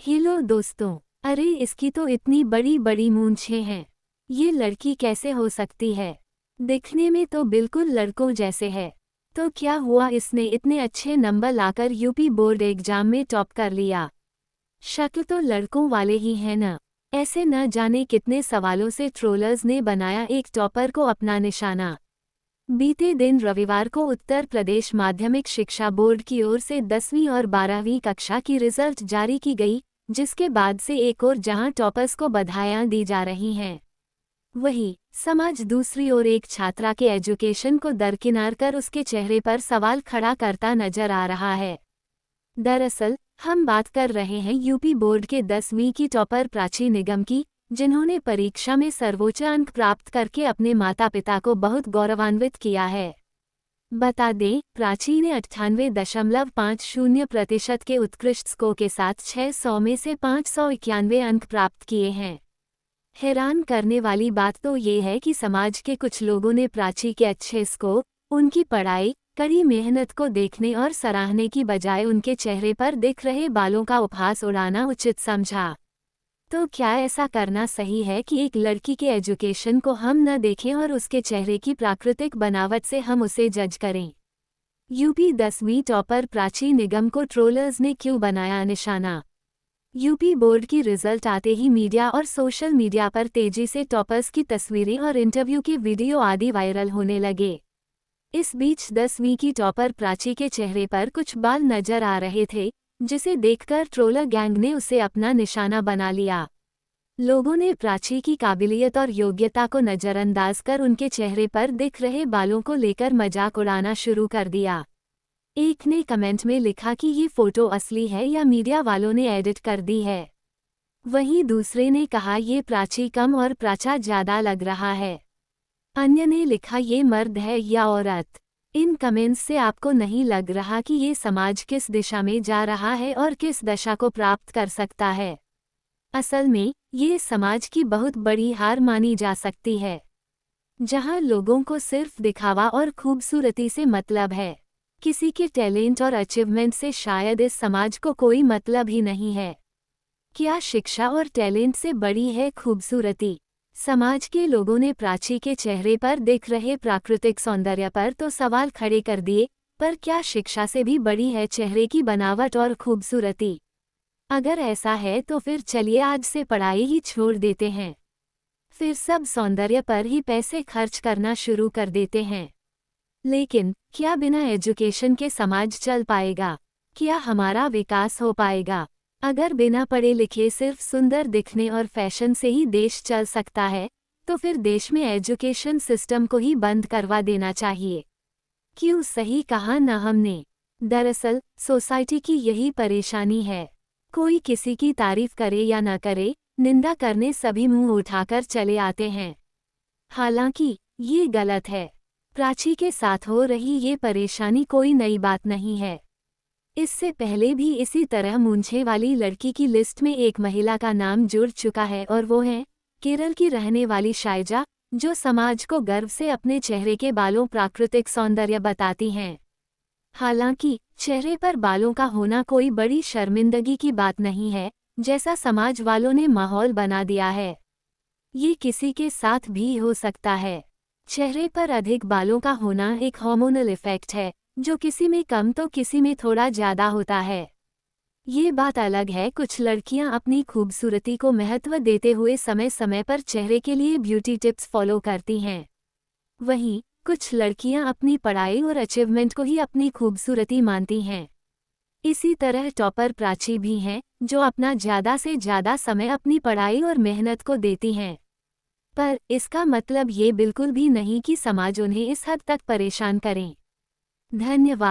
Hello दोस्तों। अरे इसकी तो इतनी बड़ी बड़ी मूंछें हैं। ये लड़की कैसे हो सकती है? दिखने में तो बिल्कुल लड़कों जैसे है। तो क्या हुआ, इसने इतने अच्छे नंबर लाकर यूपी बोर्ड एग्जाम में टॉप कर लिया। शक्ल तो लड़कों वाले ही है ना। ऐसे न जाने कितने सवालों से ट्रोलर्स ने बनाया एक टॉपर को अपना निशाना। बीते दिन रविवार को उत्तर प्रदेश माध्यमिक शिक्षा बोर्ड की ओर से 10वीं और 12वीं कक्षा की रिजल्ट जारी की गई, जिसके बाद से एक और जहां टॉपर्स को बधाइयां दी जा रही हैं, वहीं समाज दूसरी ओर एक छात्रा के एजुकेशन को दरकिनार कर उसके चेहरे पर सवाल खड़ा करता नजर आ रहा है। दरअसल हम बात कर रहे हैं यूपी बोर्ड के 10वीं की टॉपर प्राची निगम की, जिन्होंने परीक्षा में सर्वोच्च अंक प्राप्त करके अपने माता पिता को बहुत गौरवान्वित किया है। बता दें, प्राची ने 98.50% के उत्कृष्ट स्कोर के साथ 600 में से 591 अंक प्राप्त किए हैं। हैरान करने वाली बात तो ये है कि समाज के कुछ लोगों ने प्राची के अच्छे स्कोर, उनकी पढ़ाई, कड़ी मेहनत को देखने और सराहने की बजाय उनके चेहरे पर दिख रहे बालों का उपहास उड़ाना उचित समझा। तो क्या ऐसा करना सही है कि एक लड़की के एजुकेशन को हम न देखें और उसके चेहरे की प्राकृतिक बनावट से हम उसे जज करें? यूपी 10वीं टॉपर प्राची निगम को ट्रोलर्स ने क्यों बनाया निशाना? यूपी बोर्ड की रिजल्ट आते ही मीडिया और सोशल मीडिया पर तेजी से टॉपर्स की तस्वीरें और इंटरव्यू के वीडियो आदि वायरल होने लगे। इस बीच 10वीं की टॉपर प्राची के चेहरे पर कुछ बाल नजर आ रहे थे, जिसे देखकर ट्रोलर गैंग ने उसे अपना निशाना बना लिया। लोगों ने प्राची की काबिलियत और योग्यता को नज़रअंदाज कर उनके चेहरे पर दिख रहे बालों को लेकर मजाक उड़ाना शुरू कर दिया। एक ने कमेंट में लिखा कि ये फोटो असली है या मीडिया वालों ने एडिट कर दी है। वहीं दूसरे ने कहा ये प्राची कम और प्राचा ज्यादा लग रहा है। अन्य ने लिखा ये मर्द है या औरत। इन कमेंट्स से आपको नहीं लग रहा कि ये समाज किस दिशा में जा रहा है और किस दशा को प्राप्त कर सकता है? असल में ये समाज की बहुत बड़ी हार मानी जा सकती है, जहां लोगों को सिर्फ दिखावा और खूबसूरती से मतलब है। किसी के टैलेंट और अचीवमेंट से शायद इस समाज को कोई मतलब ही नहीं है। क्या शिक्षा और टैलेंट से बड़ी है खूबसूरती? समाज के लोगों ने प्राची के चेहरे पर दिख रहे प्राकृतिक सौंदर्य पर तो सवाल खड़े कर दिए, पर क्या शिक्षा से भी बड़ी है चेहरे की बनावट और खूबसूरती? अगर ऐसा है तो फिर चलिए आज से पढ़ाई ही छोड़ देते हैं। फिर सब सौंदर्य पर ही पैसे खर्च करना शुरू कर देते हैं। लेकिन क्या बिना एजुकेशन के समाज चल पाएगा? क्या हमारा विकास हो पाएगा? अगर बिना पढ़े लिखे सिर्फ सुंदर दिखने और फैशन से ही देश चल सकता है, तो फिर देश में एजुकेशन सिस्टम को ही बंद करवा देना चाहिए। क्यों, सही कहा ना हमने? दरअसल सोसाइटी की यही परेशानी है। कोई किसी की तारीफ करे या न करे, निंदा करने सभी मुंह उठाकर चले आते हैं। हालांकि ये गलत है। प्राची के साथ हो रही ये परेशानी कोई नई बात नहीं है। इससे पहले भी इसी तरह मूंछें वाली लड़की की लिस्ट में एक महिला का नाम जुड़ चुका है और वो है केरल की रहने वाली शाइजा, जो समाज को गर्व से अपने चेहरे के बालों प्राकृतिक सौंदर्य बताती हैं। हालांकि चेहरे पर बालों का होना कोई बड़ी शर्मिंदगी की बात नहीं है, जैसा समाज वालों ने माहौल बना दिया है। ये किसी के साथ भी हो सकता है। चेहरे पर अधिक बालों का होना एक हार्मोनल इफेक्ट है, जो किसी में कम तो किसी में थोड़ा ज्यादा होता है। ये बात अलग है, कुछ लड़कियां अपनी खूबसूरती को महत्व देते हुए समय समय पर चेहरे के लिए ब्यूटी टिप्स फॉलो करती हैं। वहीं कुछ लड़कियां अपनी पढ़ाई और अचीवमेंट को ही अपनी खूबसूरती मानती हैं। इसी तरह टॉपर प्राची भी हैं, जो अपना ज़्यादा से ज़्यादा समय अपनी पढ़ाई और मेहनत को देती हैं। पर इसका मतलब ये बिल्कुल भी नहीं कि समाज उन्हें इस हद तक परेशान करें। धन्यवाद।